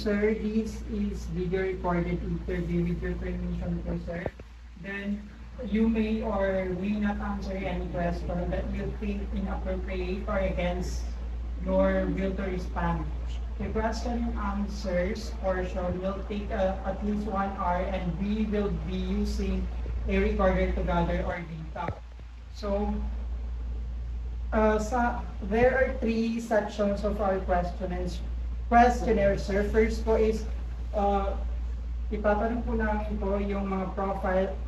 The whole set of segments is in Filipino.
sir, this is video recorded interview with your permission po, sir. Then, you may or may not answer any question that you think inappropriate or against your will to respond. The question and answers portion will take at least 1 hour, and we will be using a recorder to gather our data. So, there are 3 sections of our questionnaire, sir. First po is, itatanong po namin po yung mga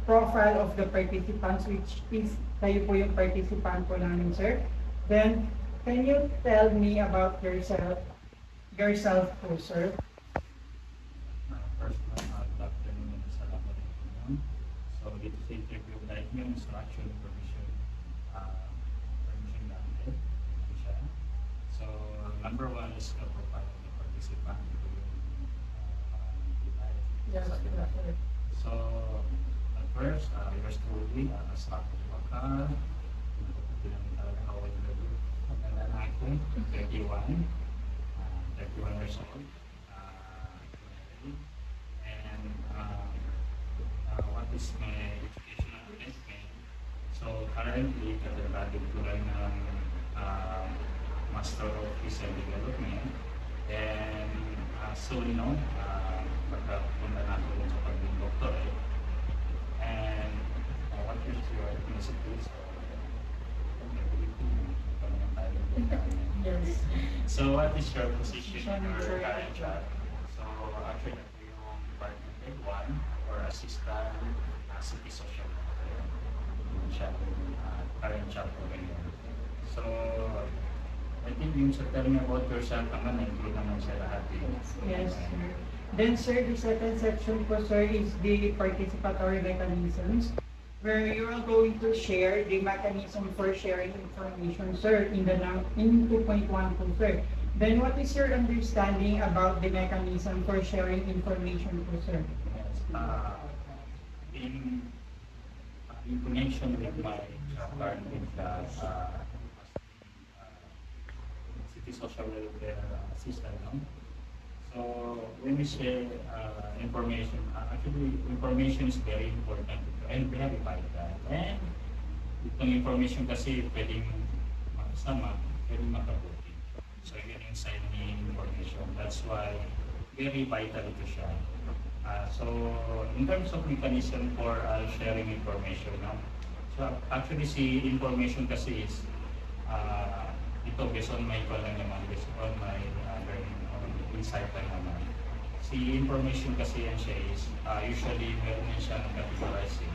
profile of the participants, which is kayo po yung participant po namin, sir. Then, can you tell me about yourself po, sir? First, good afternoon and salamat po. So, dito sa interview like yung instruction permission namin. Siya. So, number 1 is the profile of the participant. Yes, sir. So, at first, yours truly, start with Bakar. Hindi namin talaga kawal na doon. Ang lalaki, 31 years old. And what is my educational placement? So, currently, katulad ko lang ng Master of Visual Development. And soon, pagkapunta natin sa pagiging doctorate. And what is your ethnicity? Yes. So what is your position in your current job? So actually, yung department head 1 or assistant city social worker. Siya current job ko ngayon. So I think yung sa tell me about yourself naman, na-include naman siya lahat. Yes, sir. Then, sir, the second section po, sir, is the participatory mechanisms, where you are going to share the mechanism for sharing information, sir, in 2.1 po, sir. Then, what is your understanding about the mechanism for sharing information po, sir? Yes. In connection with my job with city social welfare assistant, no? So when we share information, actually information is very important and very vital. And itong information kasi pwedeng makasama, pwedeng makabuti. So yun yung signing information. That's why very vital ito siya. So in terms of mechanism for sharing information, no? So actually si information kasi is ito based on my based on my insight lang naman. Si information kasi yan siya is usually meron din siya ng categorizing.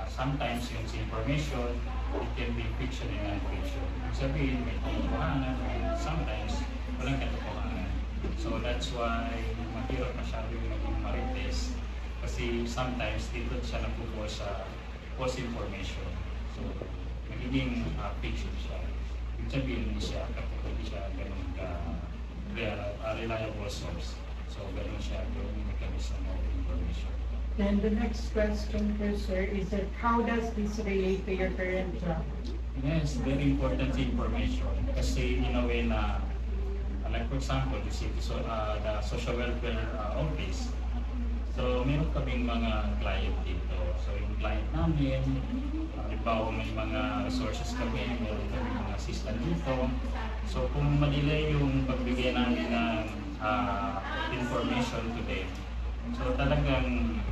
Sometimes yung si information, it can be fiction and non-fiction. Sabihin, may katotohanan, sometimes walang katotohanan. So that's why mahirap masyado yung maging marites kasi sometimes dito siya napupo sa false information. So magiging fiction siya. Ibig sabihin hindi siya ganun reliable source. So, ganun siya yung mechanism of information. Then the next question po, sir, is that how does this relate to your current job? Yes, very important information. Kasi in a way na, like for example, the social welfare office. So, meron kaming mga client dito. So, yung client namin, halimbawa may mga resources kami, meron kami mga assistant dito. So, kung madilay yung pagbigay namin ng information to them, so talagang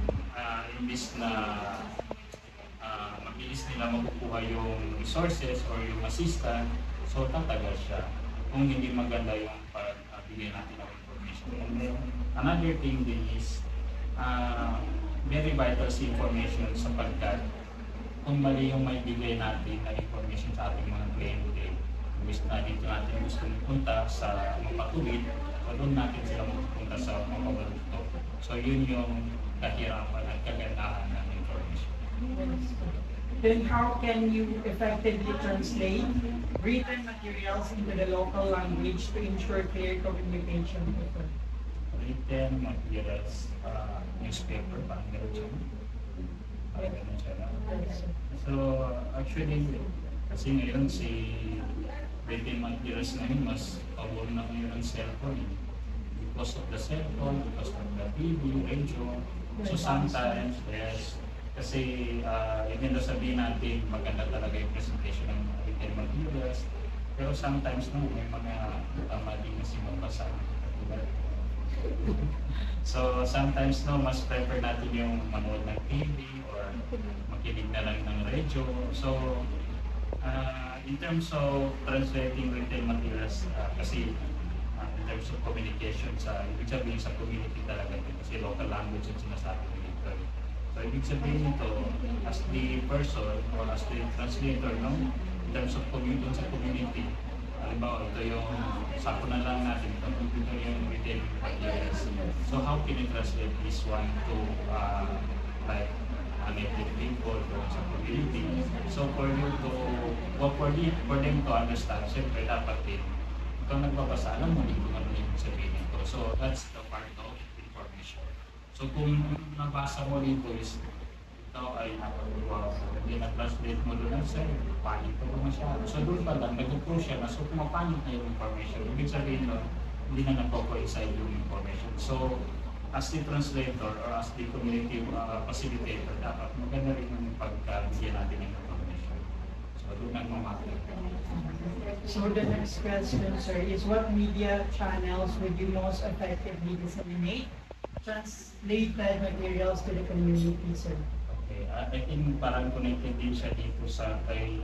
imbis na mabilis nila makukuha yung resources or yung assistant, so tatagal siya kung hindi maganda yung pagbigay natin ng information. And then, another thing din is, very vital si information sapagkat kung mali yung may bigay natin na information sa ating mga kliyente, gusto na dito natin gusto punta sa mapatuwid, so doon natin sila mapupunta sa mapabalito. So yun yung kahirapan at kagandahan ng information. Then how can you effectively translate written materials into the local language to ensure clear communication? Written materials, newspaper, parang meron siya. Parang meron siya. So actually, kasi ngayon si written materials ngayon mas pabor na ngayon ang cellphone. Hindi because of the cell phone, because of the TV, radio. So sometimes, yes, kasi even though sabihin natin maganda talaga yung presentation ng retail materials, pero sometimes no, may mga mali na sinumpasa. So sometimes no, mas prefer natin yung manood ng TV or makinig na lang ng radio. So in terms of translating retail materials, kasi in terms of communication, ibig sabihin sa community talaga ito, kasi local language yung sinasabi dito. So ibig sabihin ito, as the person or as the translator, no, in terms of sa community, halimbawa ito yung, sako na lang natin, ito yung retail materials. So how can you translate this one to like native people doon sa community? So for you to, for them to understand, siyempre dapat din, ikaw nagbabasa, alam mo din kung ano yung sabihin nito. So that's the part of information. So kung nabasa mo dito is, ito ay napagawa ko, hindi na-translate mo doon ang sir, panic ko masyado. So doon pa lang, nag-prove siya na, so pumapanic na yung information. Ibig sabihin doon, hindi na nagpo-coincide yung information. So as the translator or as the community facilitator, dapat maganda rin yung pagkabigyan natin ng information. So doon ang mamakit. So the next question, sir, is what media channels would you most effectively disseminate translated materials to the community, sir? Okay, I think parang connected din siya dito sa kay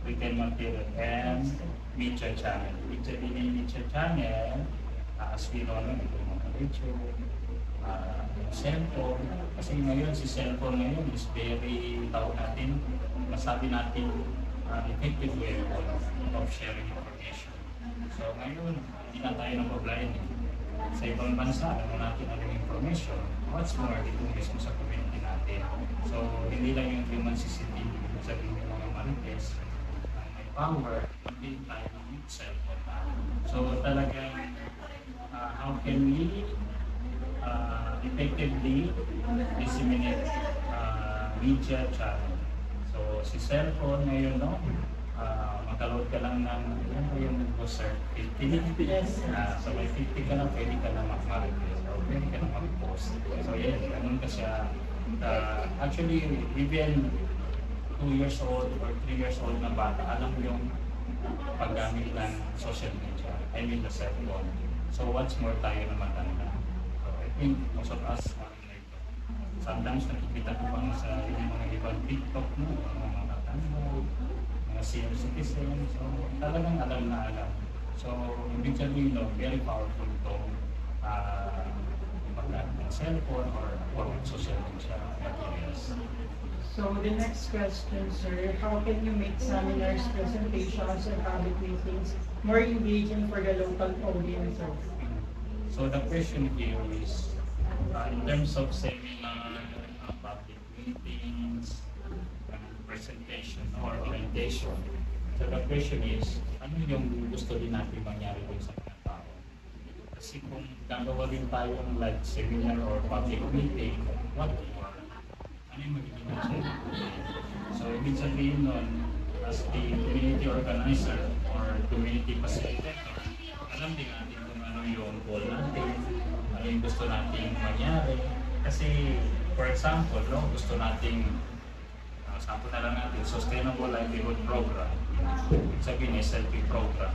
retail material and media channel. Ibig sabihin yung media channel, as we know, ito mga radio, cellphone, kasi ngayon si cellphone ngayon is very, tawag natin, masabi natin effective way of sharing information. So ngayon, hindi na tayo ng problema. Sa ibang bansa, alam natin ano yung information. What's more, dito mismo sa community natin. So hindi lang yung human CCTV, sabihin yung mga marites, may power, hindi tayo ng cellphone na. So talagang, how can we effectively disseminate media channel? So si cellphone ngayon, no? Magka-load ka lang ng, yan po yung poster, 50. So may 50 ka lang, pwede ka na mag-market or pwede ka na mag-post. So yan, ganun ka siya. Actually, even 2 years old or 3 years old na bata, alam mo yung paggamit ng social media, I mean the cellphone. So what's more tayo na matanda? So I think most of us are like, sometimes nakikita ko pa sa mga ibang TikTok mo, mga matanda, mga senior citizen, so talagang alam na alam. So ibig sabihin, no, very powerful itong paggamit ng cellphone or social media materials. So the next question, sir, how can you make seminars, presentations, and public meetings more engaging for the local audiences? So the question here is, in terms of seminar, public meetings, presentation or orientation, so the question is, ano yung gusto din natin mangyari dun sa mga tao? Kasi kung gagawa din tayong like seminar or public meeting, what more? Ano yung magiging natin? So ibig sabihin nun, as the community organizer or community facilitator, alam din natin kung ano yung goal natin, ano yung gusto nating mangyari. Kasi, for example, no, gusto nating, sample na lang natin, Sustainable Livelihood Program, sabihin SLP program.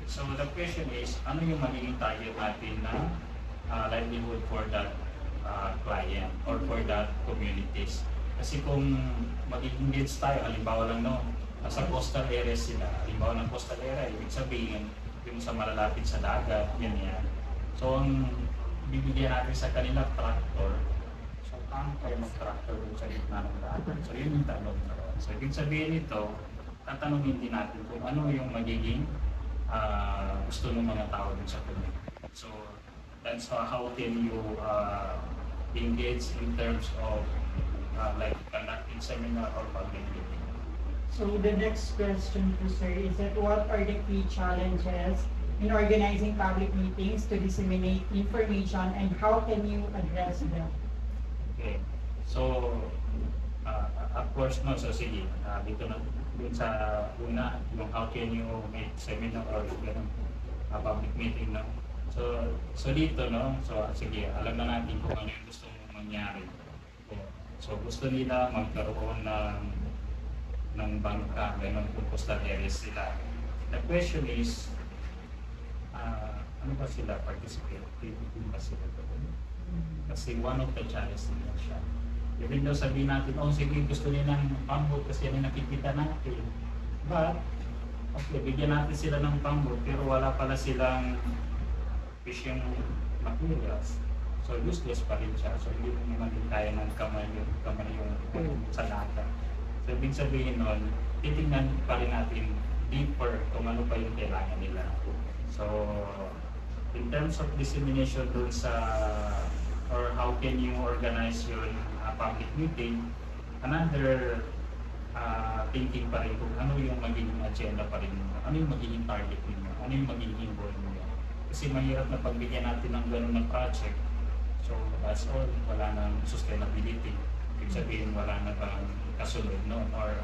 So the question is, ano yung magiging target natin na livelihood for that client or for that communities? Kasi kung mag-engage tayo, halimbawa lang no, sa coastal area sila, halimbawa ng coastal area, ibig sabihin, yung sa malalapit sa dagat, yan yan. So ang bibigyan natin sa kanila tractor, so paano kayo mag-tractor sa gitna ng dagat? So yun yung tanong na ron. So ibig sabihin ito, tatanungin din natin kung ano yung magiging gusto ng mga tao dun sa community. So that's how can you engage in terms of like conducting seminar or public meeting. So the next question to sir is that what are the key challenges in organizing public meetings to disseminate information and how can you address them? Okay. So of course no, so sige, dito na dun sa una, yung how can you make seminar or public meeting, no? So dito, no? So sige, alam na natin kung ano yung gusto mong mangyari. So gusto nila magkaroon ng bangka, ganun kung coastal areas sila. The question is, ano ba sila participative ba sila doon? Kasi one of the challenges nila siya. Even though sabihin natin, oh sige, gusto nila ng pambot kasi yan yung nakikita natin. But, okay, bigyan natin sila ng pambot pero wala pala silang fishing materials. So useless pa rin siya. So hindi mo naman din kaya ng kamay yung sa lata. So ibig sabihin nun, titingnan pa rin natin deeper kung ano pa yung kailangan nila. So in terms of dissemination dun sa or how can you organize your public meeting, another thinking pa rin kung ano yung magiging agenda pa rin mo, ano yung magiging target ninyo, ano yung magiging goal ninyo. Kasi mahirap na pagbigyan natin ng gano'n ng project, so that's all, wala nang sustainability. Ibig sabihin wala na bang kasunod noon or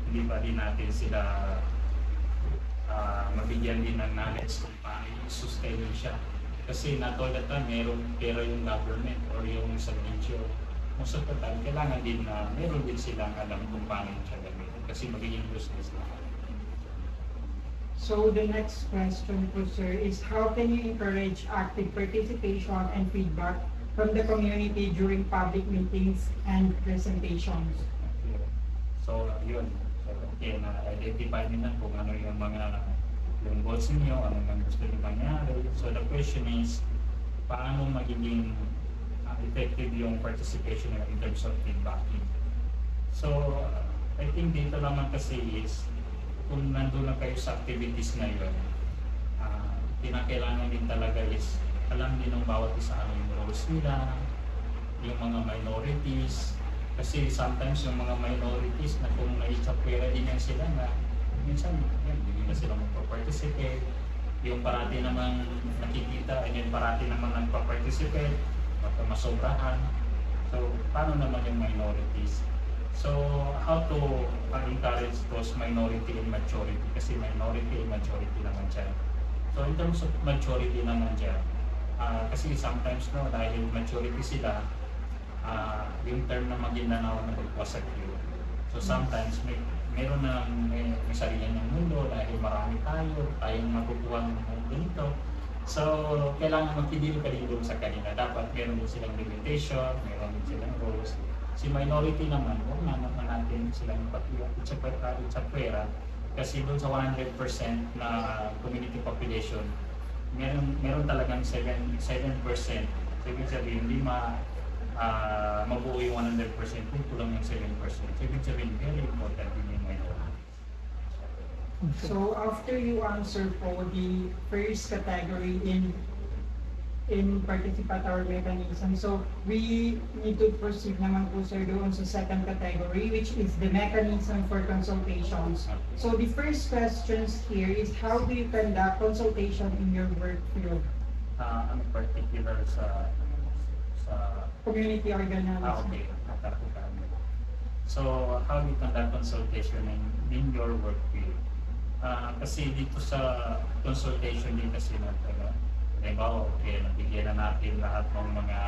hindi pa din natin sila mabigyan din ng knowledge kung paano i-sustain siya. Kasi not all the time pero yung government or yung sa NGO, most of the time kailangan din na meron din silang alam kung paano siya gamitin kasi magiging useless na. So the next question po sir is how can you encourage active participation and feedback from the community during public meetings and presentations? Okay. So yun. So okay, na-identify nila kung ano yung yung goals niyo, ano yung gusto niyo mangyari. So the question is, paano magiging effective yung participation in terms of feedbacking? So I think dito naman kasi is, kung nandun na kayo sa activities na yun, kinakailangan din talaga is alam din ng bawat isa ano yung roles nila, yung mga minorities, kasi sometimes yung mga minorities na kung naitsapwera din yan sila na minsan yan, hindi na sila magpa-participate, yung parati namang nakikita and yung parati namang nagpa-participate, baka masobrahan. So paano naman yung minorities? So, how to encourage those minority and majority? Kasi minority and majority naman dyan. So, in terms of majority naman dyan, kasi sometimes no, dahil majority sila, yung term na Maguindanao na magwasag yun. So, sometimes meron na may sarili ng mundo dahil marami tayong makukuha ng ganito. So, kailangan magpidil ka din doon sa kanila. Dapat meron din silang limitation, meron din silang rules. Si minority naman, huwag naman natin silang itsapwera kasi doon sa 100% na community population, meron talagang 7%. So, ibig sabihin, hindi mabuo yung 100%, kung kulang yung 7%. So, ibig sabihin, very important din yung minority. So after you answer po the first category in participatory mechanism, so we need to proceed naman po sir doon sa second category, which is the mechanism for consultations. So the first questions here is how do you conduct consultation in your work field? Ano particular sa Community organizing. Okay, nakakakuha. So how do you conduct consultation in your work field? Kasi dito sa consultation din kasi natin, diba, okay, nabigyan na natin lahat ng mga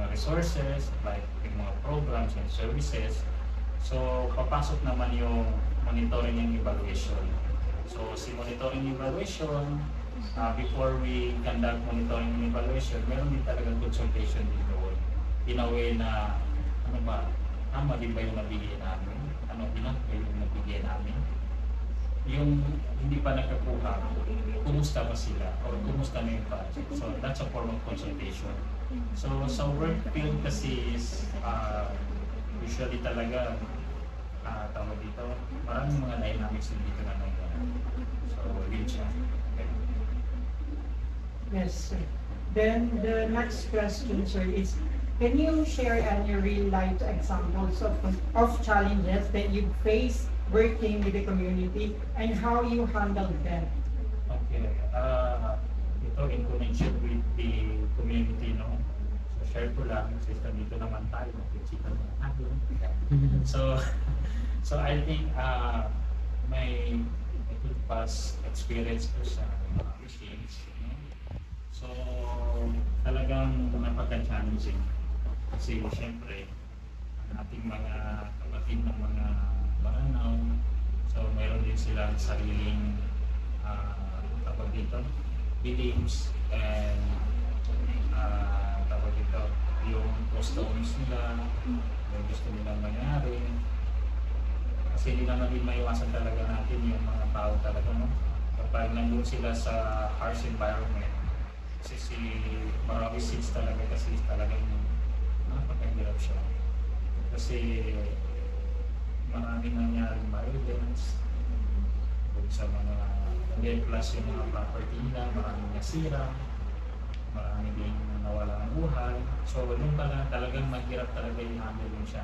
resources, like yung mga programs and services. So, papasok naman yung monitoring and evaluation. So, si monitoring and evaluation, before we conduct monitoring and evaluation, meron din talagang consultation din doon. In a way na, ano ba, tama din ba yung nabigay namin? Ano din ba yung nabigay namin? Yung hindi pa nakakuha, kumusta ba sila or kumusta na yung project. So that's a form of consultation. So sa work field kasi is usually talaga tawag dito, maraming mga dynamics dito na nangyayari. So yun siya. Okay. Yes sir. Then the next question sir is, can you share any real life examples of challenges that you face working with the community and how you handled them? Okay. Ito in connection with the community, no? So share ko lang, system dito naman tayo, makikita naman natin. So I think may good past experience ko sa mga machines. No? So, talagang napaka-challenging. Kasi siyempre, ang ating mga kapatid ng mga baranaw, so mayroon din silang sariling tawag dito, beliefs and tawag dito, yung customs nila, yung gusto nilang mangyari. Kasi hindi naman din maiwasan talaga natin yung mga tao talaga, no? Kapag nandun sila sa harsh environment, kasi si Marawi Seeds talaga kasi talagang napakahirap siya. Kasi maraming nangyaring violence sa mga plus yung mga property nila, maraming nasira, maraming din nawala ng buhay. So, nung pala talagang mahirap talaga yung handle mo siya.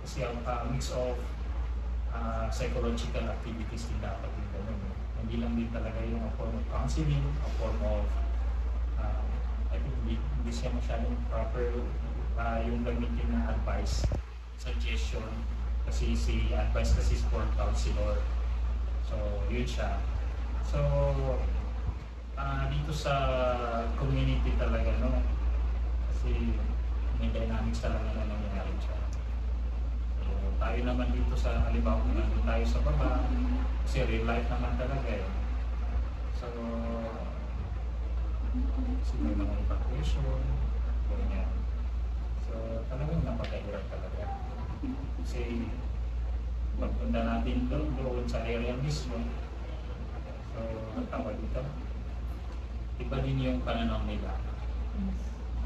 Kasi ang mix of psychological activities din dapat din ganun. Hindi lang din talaga yung a form of counseling, a form of I think hindi siya masyadong proper yung gamitin na advice, suggestion, kasi si advice kasi is for counselor. So, yun siya. So, dito sa community talaga, no? Kasi may dynamics talaga na nangyayari siya. So, tayo naman dito sa halimbawa kung nandun tayo sa baba, kasi real life naman talaga eh. So, kasi may mga evacuation, ganyan. So, talagang napakahirap talaga. Kasi, pagpunta natin doon sa area mismo, so, ang tawag dito, iba din yung pananaw nila.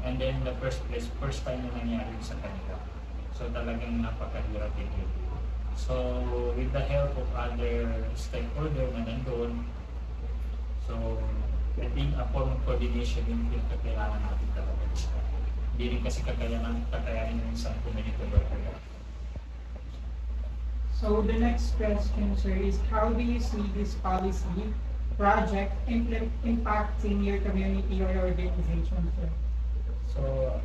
And then, the first time na nangyari sa kanila. So, talagang napakahirap din. So, with the help of other stakeholders na nandun, so, I think a form of coordination yung kailangan natin talaga. Hindi rin kasi kakayanin ng isang community worker. So the next question, sir, is how do you see this policy project impacting your community or organization, sir? So,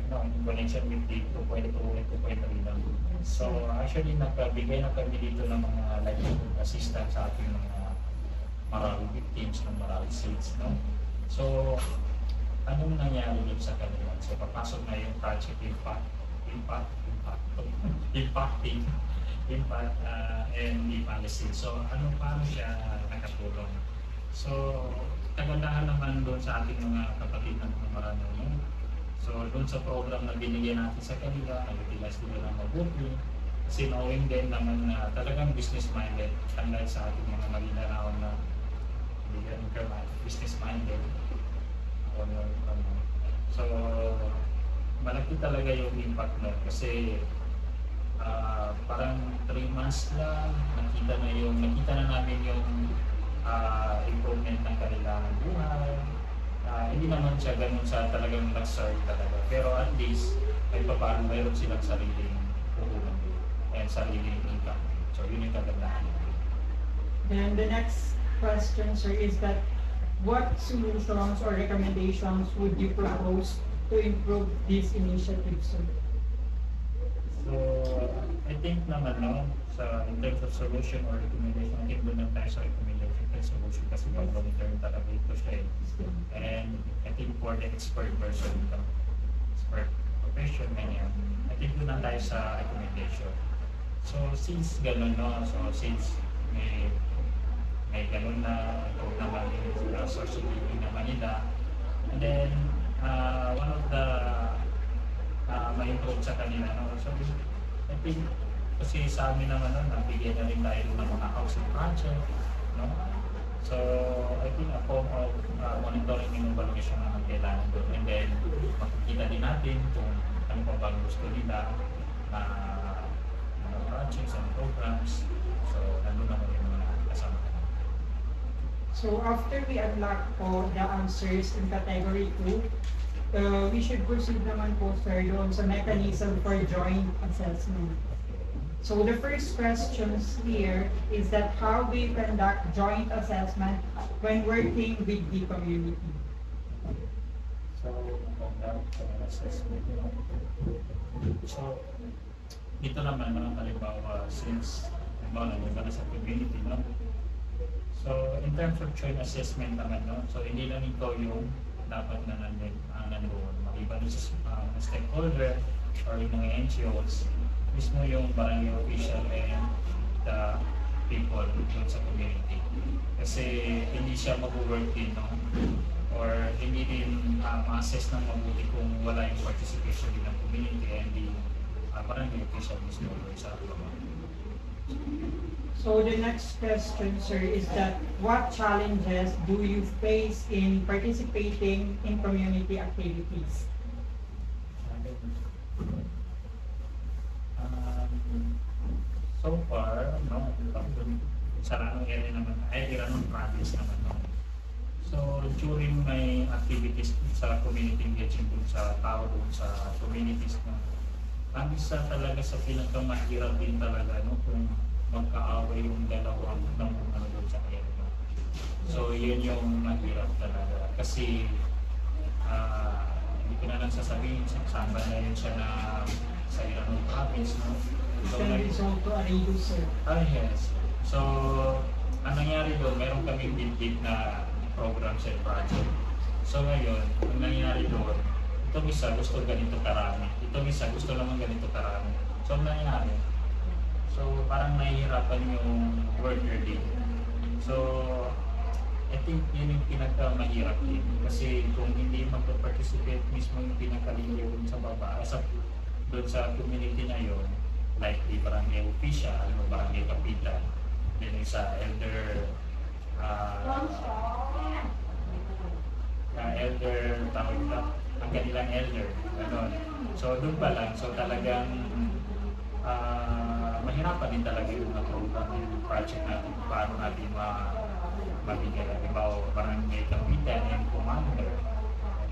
no, in connection with the 2.2 and 2.3 lang. So, actually, nagbigay na kami dito ng mga livelihood assistance sa ating mga Marawi victims ng Marawi Seeds, no? So, anong nangyari dito sa kanila? So, papasok na yung project impacting and the policy. So, paano siya nakatulong? So, kagandahan naman doon sa ating mga kapatid ng Marano, no? So, doon sa program na binigyan natin sa kanila, nag-utilize nila ng mabuti. Kasi knowing din naman na talagang business-minded, unlike sa ating mga malinaraon na business-minded. So, malaki talaga yung impact nun kasi parang 3 months lang, nakita na namin yung improvement ng kanilang buhay. Hindi naman siya ganun sa talagang nag-serve talaga. Pero at least, ay paano mayroon silang sariling puhunan and sariling income. So, yun yung kagandahan. And the next question, sir, is that what solutions or recommendations would you propose to improve this initiative, sir? So, I think naman, no, in terms of solution or recommendation, I think doon lang tayo sa recommendation and solution kasi pag long term talaga ito siya eh. And I think for the expert person, expert profession, ganyan, I think doon lang tayo sa recommendation. So, since gano'n, no, since may ganun na improve naman yung source of living naman nila. And then, one of the ma-improve sa kanila, no? So, I think, kasi sa amin naman, nabigyan na rin tayo ng mga housing project, no? So, I think a form of monitoring and evaluation naman kailangan doon. And then, makikita din natin kung ano pa bang gusto nila na projects and programs. So, nandun naman yung mga kasama. So after we unlock po the answers in category 2, we should proceed naman po, sir, doon sa mechanism for joint assessment. So the first questions here is that how do you conduct joint assessment when working with the community? So, conduct assessment. So, dito naman, halimbawa, since nandun ka na sa community, no? So, in terms of choice assessment naman, no? So, hindi lang ikaw yung dapat na nandoon. Maliban sa stakeholder or yung mga NGOs, mismo yung barangay official and the people doon sa community. Kasi hindi siya mag-work din, no? Or hindi din ma-assess ng mabuti kung wala yung participation din ng community and the barangay official mismo doon sa lugar. So the next question, sir, is that what challenges do you face in participating in community activities? So far, no, sa Ranong area naman, ay Ranong province naman, no. So during my activities sa community engagement sa tao doon sa communities, no, kami sa talaga sa pinakamahirap din talaga, no, kung magkaaway yung dalawang ng ano doon sa area. No? So yun yung mahirap talaga kasi hindi ko na lang sasabihin, sasama na yun siya na sa Ranong province, no. It can result to a reduce, sir. Yes. So, ang nangyari doon, meron kaming bit na programs and project. So ngayon, ang nangyari doon, itong isa gusto ganito karami, itong isa gusto naman ganito karami. So ang nangyari, so parang nahihirapan yung worker din. So, I think yun yung pinakamahirap din. Kasi kung hindi mag-participate mismo yung pinakalinyo sa baba, doon sa community na yun, like the barangay official, barangay kapitan, then yung sa elder, tawag ito, ang kanilang elder, gano'n. So doon pa lang, so talagang mahirapan din talaga yung program, yung project natin, paano natin mabigyan. Halimbawa, barangay kapitan and commander,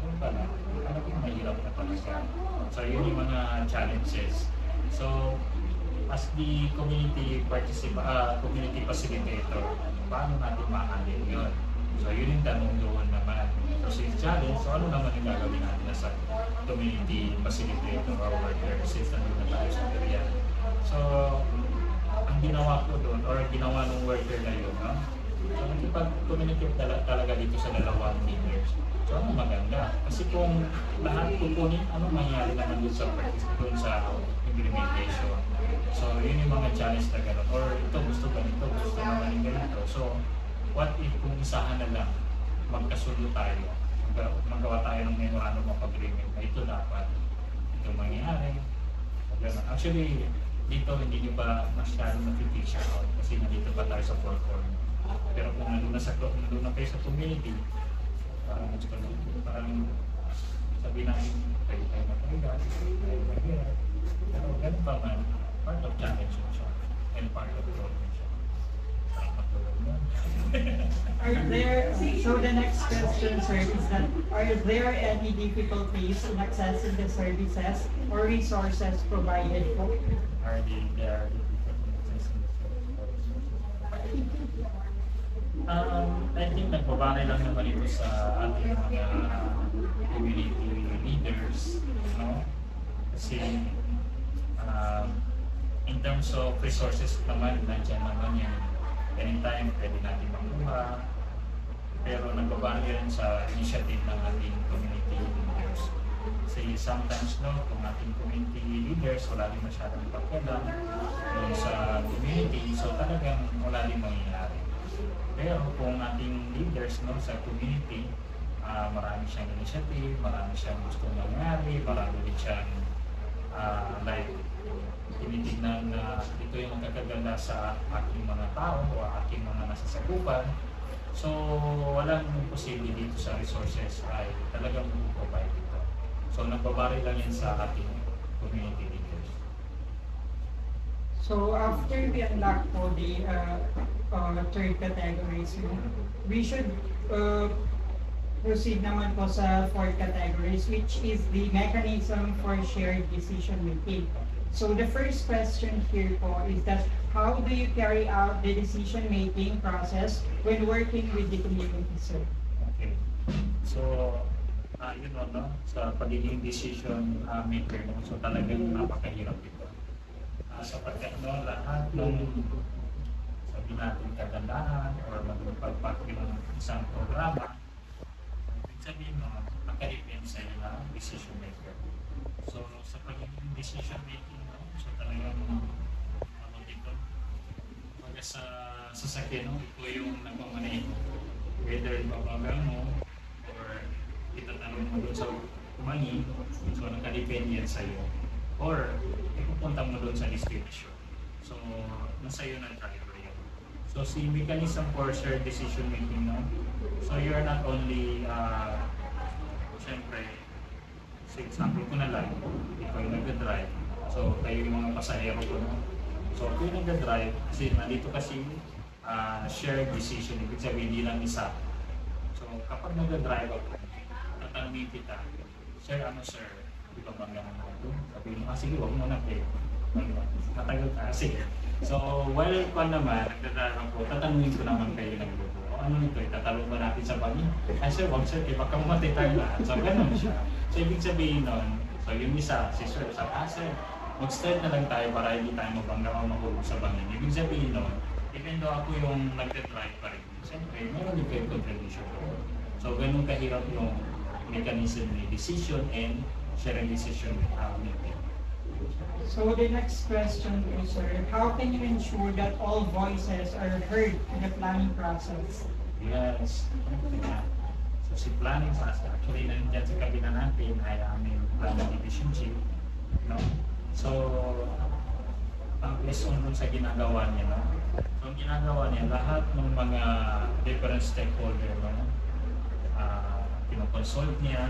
doon pa lang, talagang mahirap na talaga. So yun yung mga challenges. So, as the community community facilitator, paano natin ma-handle yun? So, yun yung tanong doon naman. So, yung challenge, so ano naman yung gagawin natin as a community facilitator or worker since nandun na tayo sa area. So, ang ginawa ko doon, or ginawa ng worker na yun, no? So, nakipag-communicate talaga dito sa dalawang leaders. So, ano maganda? Kasi kung lahat kukunin, ano mangyayari naman doon sa implementation. So, yun yung mga challenge na gano'n. Or ito gusto ganito, gusto naman yung ganito. So, what if kung isahan na lang, magkasundo tayo, magawa tayo ng memorandum of agreement na ito dapat, ito mangyayari. Actually, dito hindi nyo pa masyadong na-fish out kasi nandito pa tayo sa four corner. Pero kung nandun na kayo sa community, parang sabi namin, tayo matagal, tayo mahirap. Pero ganun pa man, part of challenge siya and part of problem siya. So the next question, sir, is that are there any difficulties in accessing the services or resources provided for? There are difficulties in accessing the services. I think nagbabari lang naman ito sa ating mga community leaders, no? Kasi in terms of resources naman, nandiyan naman yan. Anytime pwede natin makuha. Pero nagbabari rin sa initiative ng ating community leaders. Kasi sometimes, no, kung ating community leaders wala rin masyadong pakialam doon sa community, so talagang wala rin mangyayari. Pero kung ating leaders, no, sa community, marami siyang initiative, marami siyang gustong mangyari, marami rin siyang like tinitignan na ito yung magkakaganda sa aking mga tao o aking mga nasasakupan. So walang posible dito sa resources ay talagang provide ito. So nagbabari lang yan sa ating community leaders. So after we unlock po the third categories, we should proceed naman po sa fourth categories, which is the mechanism for shared decision making. So the first question here po is that how do you carry out the decision making process when working with the community, sir? Okay. So yun no, sa pagiging decision maker, no? So talagang napakahirap ito. Sapagkat no, lahat ng sabi natin kagandahan or isang programa, ibig sabihin mo, nakadepend sa iyo na decision maker. So, sa pagiging decision making, no? So talagang, ano dito, pagka sa sasakyan, no? Ito yung nagmamaneho. Whether ibabagal mo, or itatanong mo doon sa money, so nakadepend yan sa iyo. Or, ipupunta mo doon sa destination. So, nasa iyo na driver yun. So, si mechanism for shared decision making, no? So, you're not only, syempre, sa example ko na lang, ikaw yung nag-drive. So, kayo yung mga pasahero ko, no? So, kung yung nag-drive, kasi nandito kasi shared decision, ibig sabihin, hindi lang isa. So, kapag nag-drive ako, tatanungin kita, sir, ano sir, di ba bang naman ako? Sabihin mo, sige, huwag mo na kayo. Matagal ka, sige. So, while ko naman, nagdadrive ako, tatanungin ko naman kayo ng grupo. Ano nito, itatalong ba natin sa bangin? Ay sir, wag sir, baka mamatay tayo lahat. So, ganun siya. So, ibig sabihin nun, so yung isa, si sir, sabi, sir, mag-start na lang tayo para hindi tayo mabangga o mahulog sa bangin. Ibig sabihin nun, even though ako yung nagdadrive pa rin, siyempre, meron din kayo contribution. So, ganun kahirap yung mechanism ni decision and sharing decision making. So the next question is, sir, how can you ensure that all voices are heard in the planning process? Yes. Yeah. So si planning process, actually nandiyan sa kabila natin ay aming planning division chief. No? So, based on dun sa ginagawa niya, no? So ang ginagawa niya, lahat ng mga different stakeholder, no? Kinoconsult niya,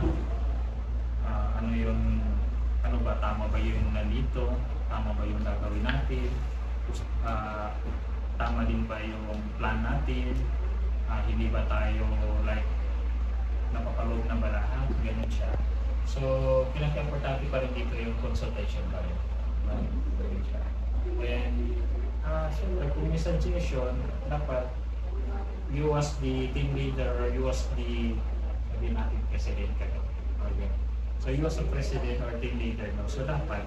ano ba, tama ba yung nandito, tama ba yung gagawin natin, tama din ba yung plan natin, hindi ba tayo like napapaload na ba lahat, ganun siya. So, pinaka-importante pa rin dito yung consultation pa rin. Ganun siya. And, siyempre, kung may suggestion, dapat you as the team leader or you as the, sabihin natin, president ka. Okay. So, you as a president or team leader, no? So, dapat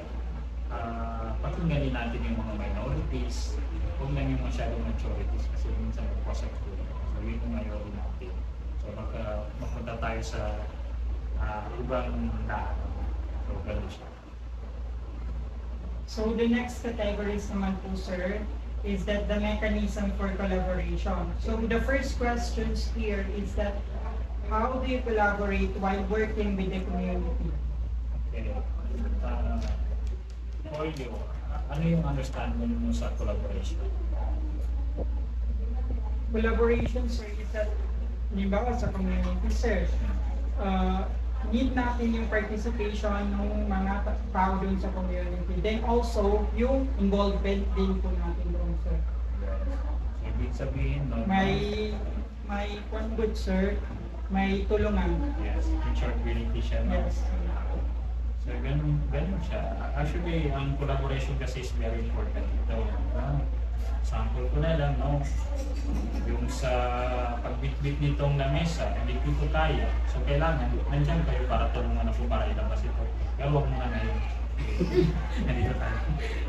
pakingganin natin yung mga minorities, huwag lang yung masyadong majorities kasi minsan magpasag ko. So, yun yung minority natin. So, mapunta tayo sa ibang daan. So, ganun siya. So the next categories naman po, sir, is that the mechanism for collaboration. So the first questions here is that how do you collaborate while working with the community? Okay. For you, ano yung understanding mo sa collaboration? Collaboration, sir, is that, halimbawa sa community, sir, need natin yung participation ng mga tao dun sa community. Then also, yung involvement din po natin doon, sir. So, ibig sabihin, no? May one good, sir, may tulungan. Yes, in short, unity siya, no? Yes. So, ganun siya. Actually, ang collaboration kasi is very important ito. Sample ko na lang, no? Yung sa pagbitbit nitong lamesa, hindi ko kaya. So, kailangan, nandiyan kayo para tulungan ako para ilabas ito. Pero huwag mo na ngayon. Nandito tayo.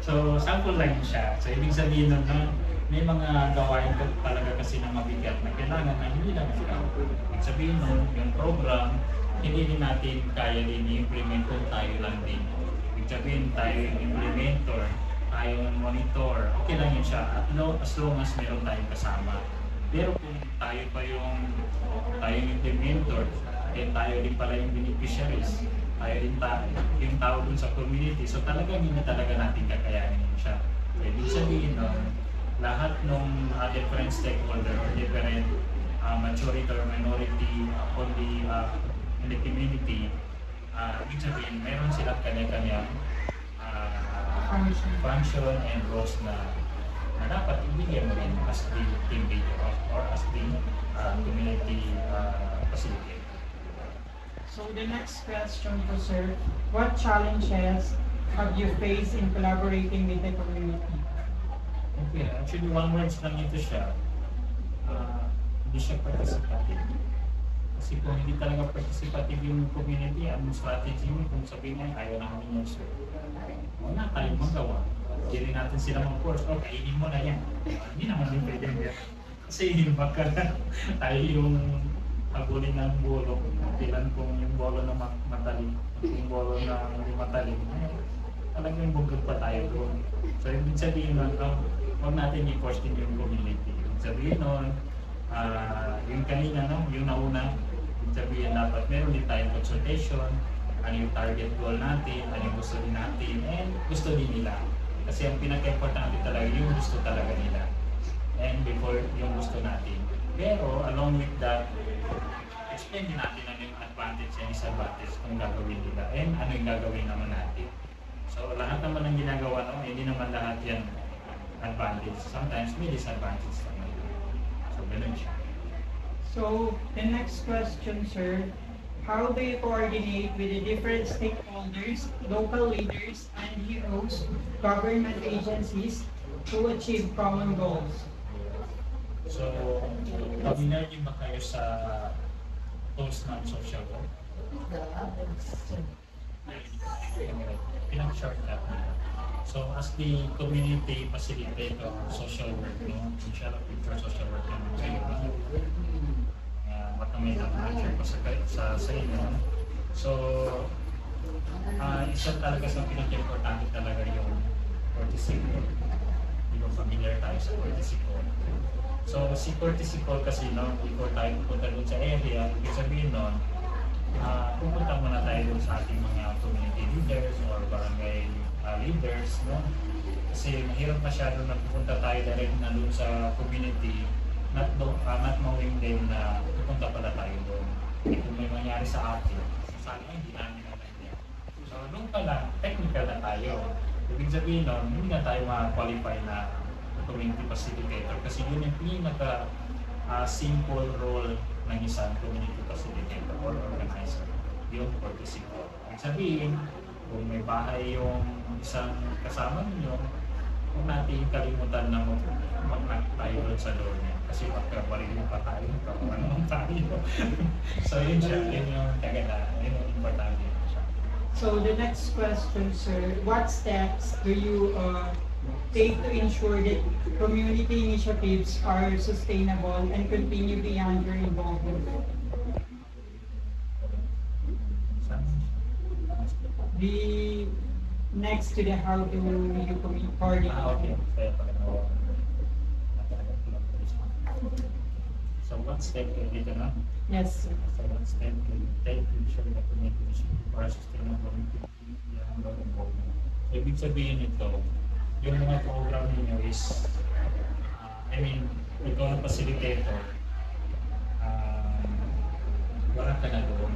So, sample lang siya. So, ibig sabihin nun, no? May mga gawain ko talaga kasi na mabigat na kailangan na hindi lang ikaw. Ibig sabihin nun, yung program, hindi din natin kaya din i-implement kung tayo lang din. Ibig sabihin, tayo yung implementer, tayo yung monitor, okay lang yun siya. As long as meron tayong kasama. Pero kung tayo pa yung implementer, eh tayo din pala yung beneficiaries, tayo din yung tao dun sa community. So talagang hindi talaga natin kakayanin yun siya. So, ibig sabihin nun, lahat ng different stakeholder or different majority or minority in the community, ibig sabihin, meron silang kanya-kanyang function and roles na dapat ibigay mo rin as the team leader or as the community facilitator. So the next question po, sir, what challenges have you faced in collaborating with the community? Okay, actually one words lang ito siya. Hindi siya participative. Kasi kung hindi talaga participative yung community, anong strategy mo kung sabihin nga ayaw namin yan, sir? Wala tayong magawa. Hindi rin natin sila mag-force, kainin mo na yan. Hindi naman din pwede yan. Kasi baka tayo yung habulin ng bolo, tilan kung yung bolo na matalim, yung bolo na hindi matalim, talagang bugod pa tayo doon. So ibig sabihin nun, huwag natin i-question yung community. Ibig sabihin nun, yung kanina, no, yung nauna, ibig sabihin dapat meron din tayong consultation, ano yung target goal natin, ano yung gusto din natin, and gusto din nila. Kasi ang pinaka-importante talaga, yung gusto talaga nila. And before yung gusto natin. Pero along with that, explain din natin ano yung advantage and disadvantage kung gagawin nila and ano yung gagawin naman natin. So lahat naman ng ginagawa, no, hindi naman lahat yan advantage. Sometimes may disadvantage naman. So ganun siya. So, the next question, sir. How do you coordinate with the different stakeholders, local leaders, NGOs, government agencies to achieve common goals? So, familiar din ba kayo sa tools ng social work? Pinag-shortcut nila. So, as the community facilitator of social work, no, share a picture social work naman kayo. Baka may na-share ko sa inyo. So, isa talaga sa pinaka-importante talaga yung courtesy call. Hindi ko familiar tayo sa courtesy call. So, si courtesy call kasi, no, before tayo pupunta doon sa area, ibig sabihin nun, pupunta muna tayo doon sa ating mga community leaders or barangay leaders, no? Kasi mahirap masyado na pupunta tayo direct na doon sa community, not knowing din na pupunta pala tayo doon. Kung may mangyari sa atin, sana hindi namin natin. So, doon pala, technical na tayo. Ibig sabihin nun, hindi na tayo ma-qualify na community facilitator kasi yun yung pinaka simple role ng isang community facilitator or organizer, yung courtesy call. Ibig sabihin, kung may bahay yung isang kasama ninyo, huwag natin kalimutan na mag-knock tayo doon sa door niya kasi baka barilin pa tayo, kung ano tayo. So yun siya, yun yung kaganda, yun yung importante siya. So the next question, sir, what steps do you take to ensure that community initiatives are sustainable and continue beyond your involvement? The next to the how do you coordinate? Okay. So what step can we do now? Yes, sir. So what step can we take to ensure that community initiatives are sustainable and continue beyond our involvement? So ibig sabihin ito, yung mga program ninyo is, ikaw na facilitator, wala ka na doon.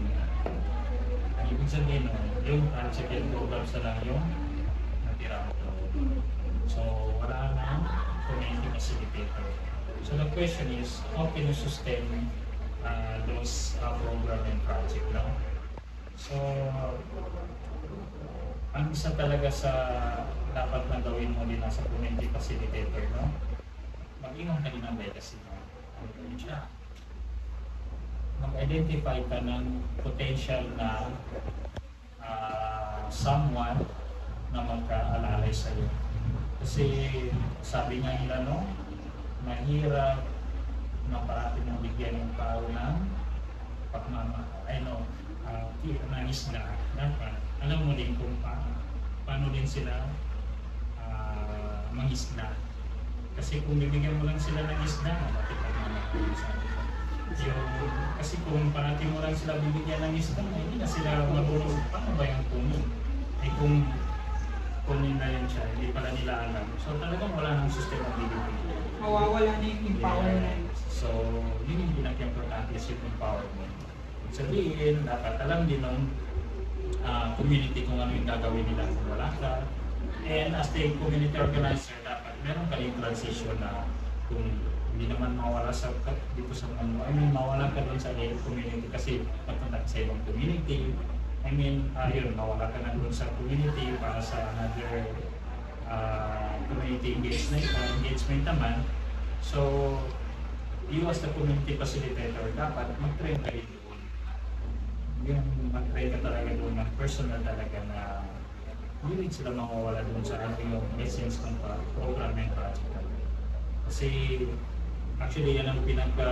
Ang ibig sabihin nun, yung project programs na lang yung natira mo doon. So, wala na community facilitator. So, the question is, how can you sustain those program and project, no? So, ang isa talaga sa dapat na gawin mo din sa community facilitator, no? Mag-ingat ka din ang legacy mo. Ano yun siya? Mag-identify ka ng potential na someone na magka-alalay sa'yo. Kasi sabi nga nila, no? Mahirap na parati mong bigyan ng tao ng nangis na. Dapat alam mo din kung paano din sila mangisda. Kasi kung bibigyan mo lang sila ng isda, matipat naman kasi kung parati mo lang sila bibigyan ng isda, hindi na sila marunong paano ba yung kunin. Kung kunin na yun siya, hindi pala nila alam. So talagang wala nang sustainability. Mawawala na yung empowerment. So yun yung pinaka-importante is yung empowerment. Sabihin, dapat alam din ng community kung ano yung gagawin nila kung wala ka. And as the community organizer, dapat meron ka yung transition na kung hindi naman mawala dito sa mundo. Mawala ka doon sa community kasi papunta sa ibang community. Mawala ka na doon sa community para sa another community engagement naman. So, you as the community facilitator, dapat mag-train ka rin doon. Yung mag-train ka talaga doon ng personal talaga na hindi sila makawala doon sa ano yung essence ng program and project. Kasi Actually, yan ang pinagka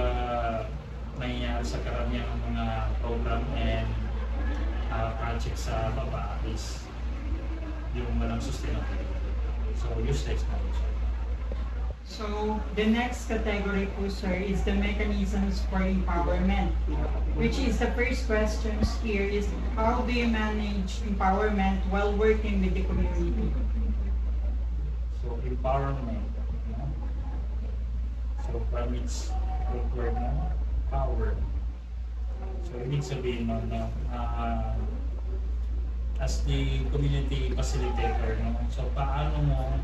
nangyayari sa karamihan ng mga program and project sa baba is yung walang sustainability. So, useless na rin siya. So, the next category po, sir, is the mechanisms for empowerment, which is the first questions here is how do you manage empowerment while working with the community? So, empowerment. No? So, from its root word na, power. So, ibig sabihin no, na as the community facilitator, no? So, paano mo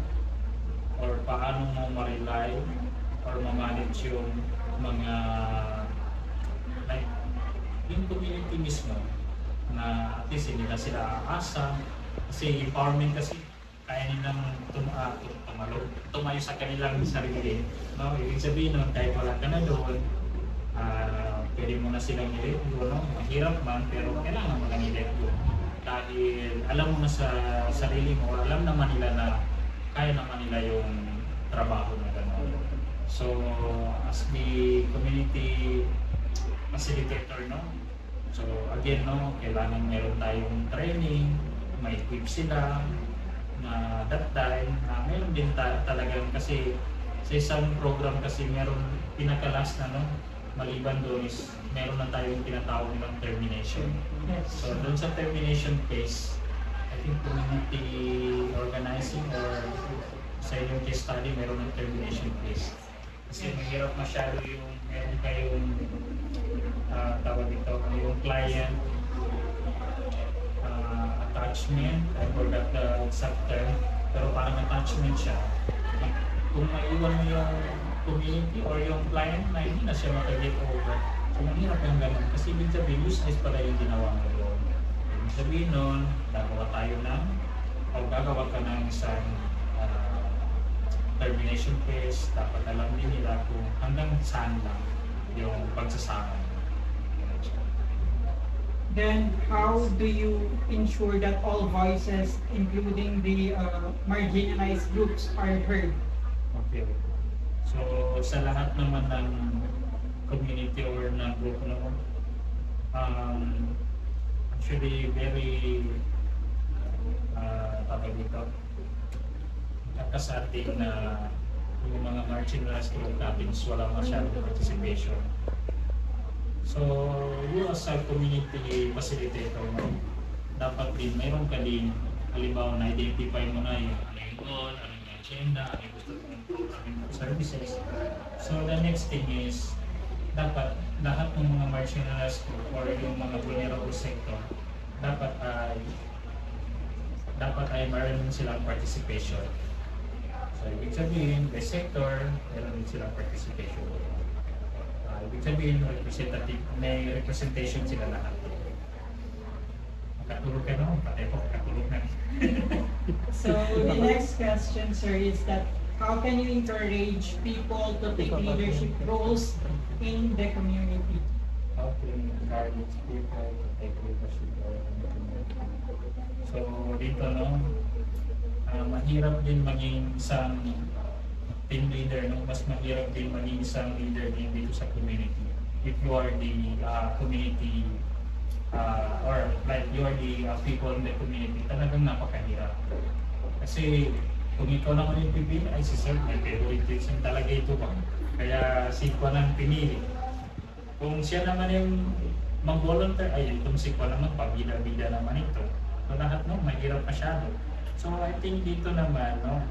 ma-rely or ma-manage yung mga like yung community mismo na at least hindi na sila aasa kasi empowerment kasi kaya nilang tumayo sa kanilang sarili, no? Ibig sabihin nun, kahit wala ka na doon, pwede mo na silang i-let go, no? Mahirap man, pero kailangan mo lang i-let go dahil alam mo na sa sarili mo, alam naman nila na kaya naman nila yung trabaho na gano'n. So, as the community facilitator, no? So, again, no, kailangan meron tayong training, may equip sila, na that time, na meron din talagang kasi sa isang program kasi meron pinakalas na, no? Maliban doon is meron na tayong tinatawag ng termination. Yes. So, doon sa termination phase, I think community organizing or sa inyong case study, meron ng termination phase. Kasi mahirap masyado yung meron kayong tawag dito, yung client attachment, I forgot the exact term, pero parang attachment siya. Kung maiwan mo yung community or yung client na hindi na siya maka-get over, so mahirap yung ganun. Kasi ibig sabihin, useless pala yung ginawa mo doon. Ibig sabihin nun, gagawa tayo ng, o gagawa ka ng isang termination phase, dapat alam din nila kung hanggang saan lang yung pagsasama. Then, how do you ensure that all voices, including the marginalized groups, are heard? Okay. So, sa lahat naman ng community or ng group naman, actually very tawag dito, kakasating na yung mga marginalized group natin wala masyadong participation. So, you as a community facilitator, dapat din mayroon ka din, halimbawa na-identify mo na yung ano yung goal, ano yung agenda, ano yung gusto mong programming services. So, the next thing is, dapat lahat ng mga marginalized group or yung mga vulnerable sector, dapat ay mayroon silang participation. So, ibig sabihin, by sector, mayroon din silang participation. Ibig sabihin, representative, may representation sila lahat. Makatulog ka naman, patay po, makatulog na. So, the next question, sir, is that how can you encourage people to take leadership roles in the community? How to encourage people to take leadership roles in the community? So, dito, no, mahirap din maging isang team leader, no? Mas mahirap din maging isang leader din dito sa community. If you are the community or like you are the people in the community, talagang napakahirap. Kasi kung ikaw naman yung pipili, ay si Sir, may favoritism talaga ito ba? Kaya si Kwa nang pinili. Kung siya naman yung mag-volunteer, ay itong si Kwa naman, pabida-bida naman ito. So lahat no, mahirap masyado. So I think dito naman, no,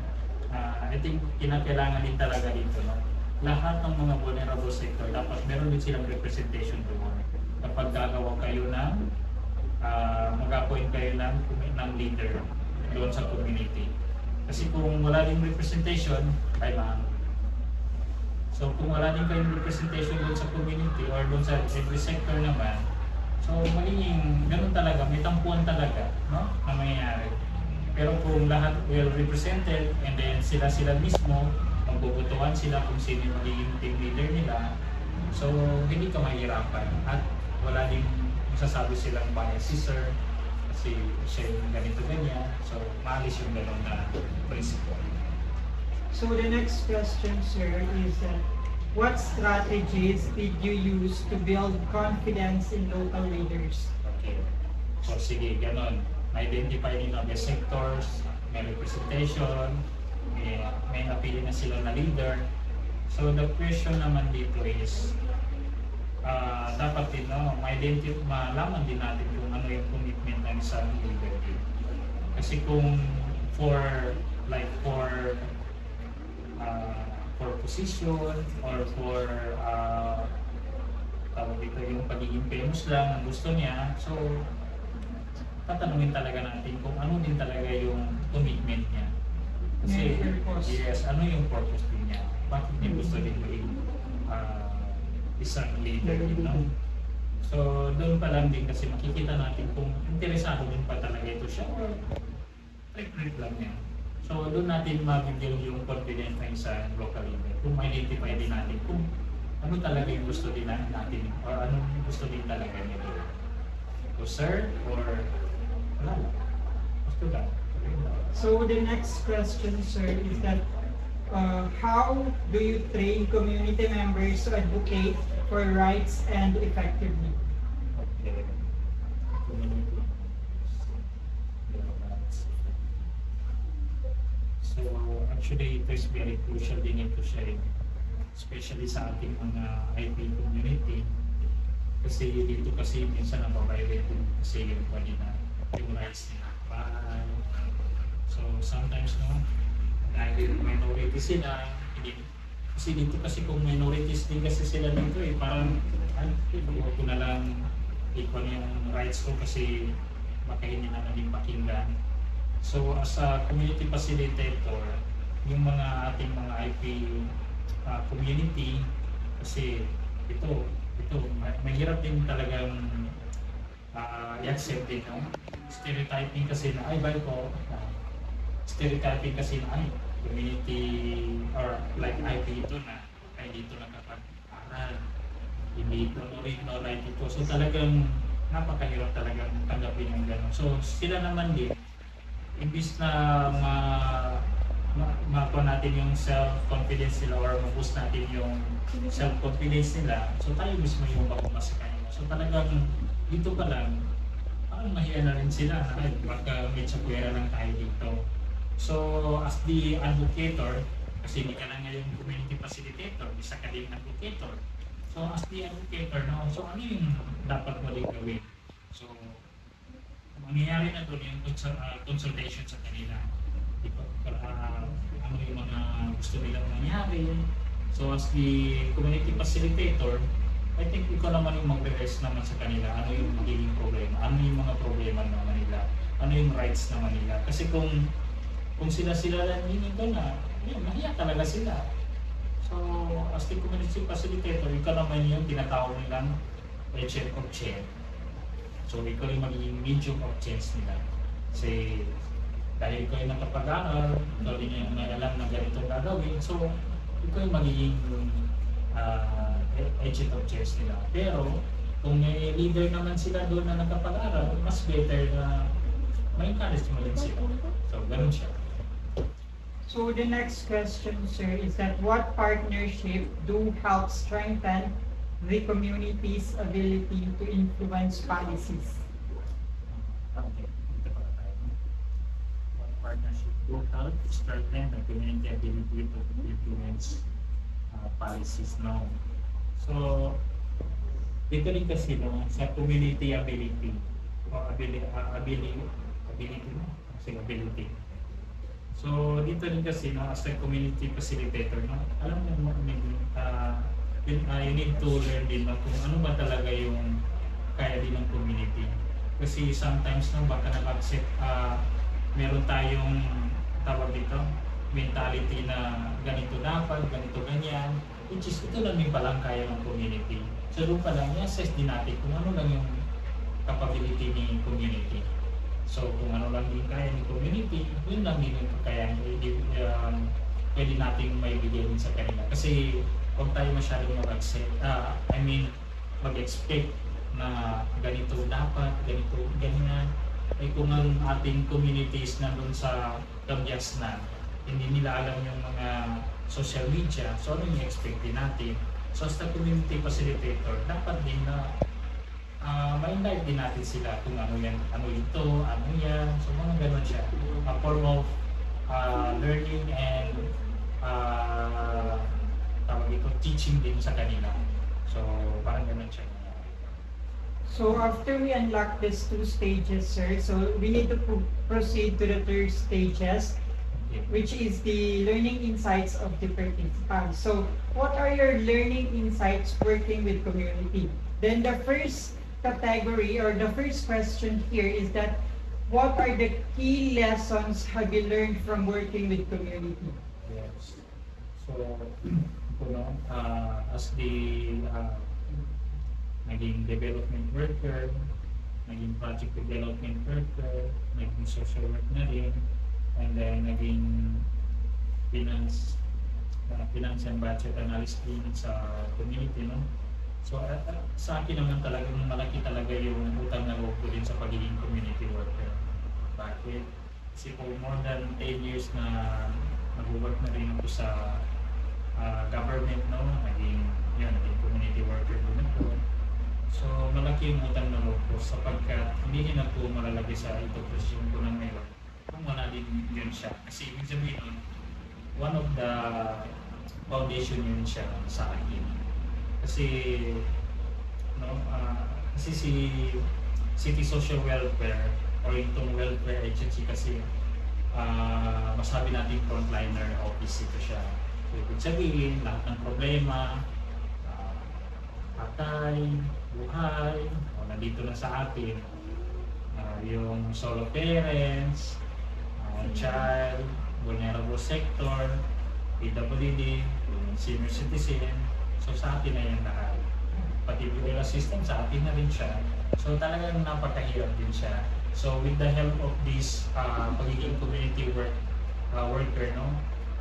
I think kinakailangan din talaga dito, no? Lahat ng mga vulnerable sector, dapat meron din silang representation doon. Kapag gagawa kayo ng, mag-appoint kayo ng leader doon sa community. Kasi kung wala din representation, ay ma'am. So kung wala din kayong representation doon sa community or doon sa every sector naman, so magiging ganun talaga, may tampuan talaga, no? Na mangyayari. Pero kung lahat well represented and then sila mismo, magbubutuhan sila kung sino yung magiging team leader nila, so hindi ka mahirapan at wala din masasabi silang bias si Sir kasi siya yung ganito ganyan, so maalis yung gano'n na principle. So the next question, sir, is what strategies did you use to build confidence in local leaders? Okay. So sige, ganon. Ma-identify nila ang sectors, may representation, may napili na sila na leader. So the question naman dito is, dapat din malaman din natin kung ano yung commitment ng isang leader din. Kasi kung for position or for tawag dito yung pagiging famous lang ang gusto niya, so tatanungin talaga natin kung ano din talaga yung commitment niya. Kasi yes, ano yung purpose din niya? Bakit niya gusto din maging isang leader din, no? So doon pa lang din kasi makikita natin kung interesado din pa talaga ito siya or trip lang niya. So doon natin mabibigyan yung confidence ng isang local leader. Kung ma-identify din natin kung ano talaga yung gusto din natin or anong gusto din talaga nito. To serve or wala lang. Gusto lang. So the next question, sir, is that how do you train community members to advocate for rights and effectively? Okay. Community. So actually, ito is very crucial din ito siya, especially sa ating mga IP community. Kasi dito kasi minsan nababiolate din kasi yung rights nila. So sometimes dahil minority sila, kasi dito kasi kung minorities din kasi sila dito parang ko na lang equal yung rights ko kasi baka hindi na naging pakinggan. So as a community facilitator, yung mga ating mga IP community, kasi ito mahirap din talagang i-accept din, no? Stereotyping kasi na, stereotyping kasi na, community or like IP ito na, ay dito nakapag-aral, hindi ito, no right ito. So talagang napakahirap talagang tanggapin yung gano'n. So sila naman din, imbis na makuha natin yung self-confidence nila or ma-boost natin yung self-confidence nila, so tayo mismo yung mapumas sa kanila. So talagang dito pa lang, parang mahiya na rin sila na baka may tsakwera lang tayo dito. So as the advocator, kasi hindi ka na ngayon community facilitator, isa ka din advocator. So as the advocator, no, so ano yung dapat mo din gawin? So mangyayari na doon yung consultation sa kanila. Ano yung mga gusto nilang mangyari. So as the community facilitator, I think ikaw naman yung magre-rest naman sa kanila. Ano yung magiging problema? Ano yung mga problema naman nila? Ano yung rights naman nila? Kasi kung sila lang ito na, mahiya talaga sila. So as the community facilitator, ikaw naman yung tinatawag nilang chair of chair. So ikaw yung magiging medium of change nila. Kasi dahil ikaw yung nakapag-aral, ikaw din yung may alam na ganitong gagawin, so ikaw yung magiging agent of change nila. Pero kung may leader naman sila doon na nakapag-aral, mas better na may encourage mo din sila. So ganun siya. So the next question, sir, is that what partnership do help strengthen the community's ability to influence policies? Okay, ito pala tayo. What partnership will help strengthen the community ability to influence policies now? So, dito rin kasi sa community ability o ability. So, dito rin kasi as a community facilitator, alam mo you need to learn din kung ano ba talaga yung kaya din ng community. Kasi sometimes baka nag-accept, meron tayong tawag dito, mentality na ganito dapat, ganito ganyan, which is ito lang din palang kaya ng community. So doon pa lang, i-assess din natin kung ano lang yung capability ni community. So kung ano lang din kaya ni community, yun lang din yung kaya pwede nating maibigay din sa kanila. Kasi huwag tayo masyadong mag-expect na ganito dapat, ganito, ganyan. Ay kung ang ating communities nandun sa kabyas na, hindi nila alam yung mga social media, so ano yung expect din natin? So as the community facilitator, dapat din na ma-invite din natin sila kung ano yan, ano ito, ano yan, so mga ganun siya. A form of learning and tawag ito, teaching din sa kanila. So parang ganun siya. So after we unlock these two stages, sir, so we need to proceed to the third stages, which is the learning insights of the participants. So what are your learning insights working with community? Then the first category or the first question here is that what are the key lessons have you learned from working with community? Yes. So, as the naging development worker, naging project development worker, naging social work na rin, and then naging finance and budget analyst din sa community, no? So sa akin naman talagang malaki talaga yung utang na loob ko din sa pagiging community worker. Bakit? Kasi for more than 10 years na nag-work na rin ako sa government, no? Naging community worker din ako. So malaki yung utang na loob ko sapagkat hindi din ako malalagay sa ito posisyon ko ng ngayon kung wala din yun siya. Kasi ibig sabihin nun, one of the foundation yun siya sa akin. Kasi kasi si City Social Welfare or itong welfare agency kasi masabi natin frontliner office ito siya. So, ibig sabihin, lahat ng problema, patay, buhay, o nandito na sa atin. Yung solo parents, child, vulnerable sector, PWD, senior citizen. So sa atin na yan lahat. Pati bill system sa atin na rin siya. So talagang napakahirap din siya. So with the help of this pagiging community worker, no?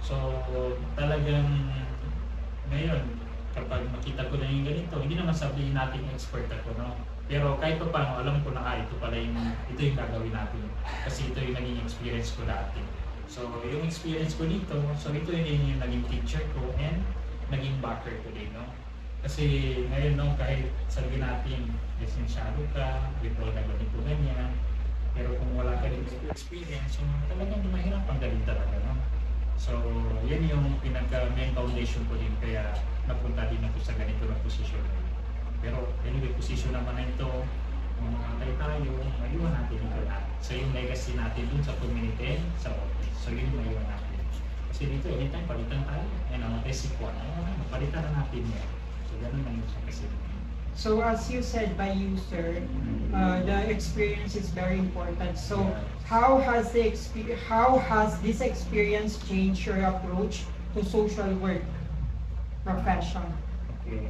So talagang ngayon, kapag makita ko na yung ganito, hindi naman sabihin natin expert ako, no? Pero kahit pa paano, alam ko na ito yung gagawin natin. Kasi ito yung naging experience ko dati. So yung experience ko dito, so ito yung naging teacher ko and naging backer ko din, no? Kasi ngayon, no, kahit sabihin natin, lisensyado ka, ito na ganito ganyan, pero kung wala ka rin experience, so talagang mahirap ang galing talaga, no? So yan yung pinaka-main foundation ko din, kaya napunta din ako sa ganito na posisyon. Pero anyway, posisyon naman na ito, kung makakay tayo, maiwan natin ito lahat. So yung legacy natin dun sa community, sa office, so yun maiwan natin. Kasi dito, anytime palitan tayo, namatay si Juan, palitan na natin yan. So ganun lang siya kasi. So as you said by you, sir, the experience is very important. So how has this experience changed your approach to social work profession? Okay.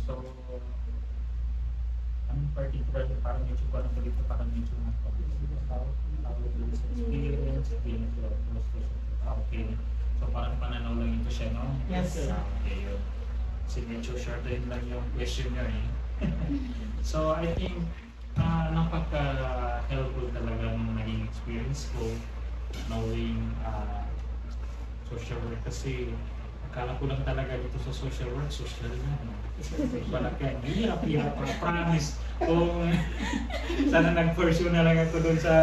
So, ang particular, parang medyo ko lang dito, parang medyo experience, okay. So, parang pananaw lang ito siya, no? Yes. Okay, yun. Kasi medyo short din lang yung question niya, eh. So, I think, napaka-helpful talaga ng naging experience ko, knowing social work kasi akala ko lang talaga dito sa social work, social na. Balakyan, hirap-hirap, promise. Kung sana nag-pursue na lang ako doon sa,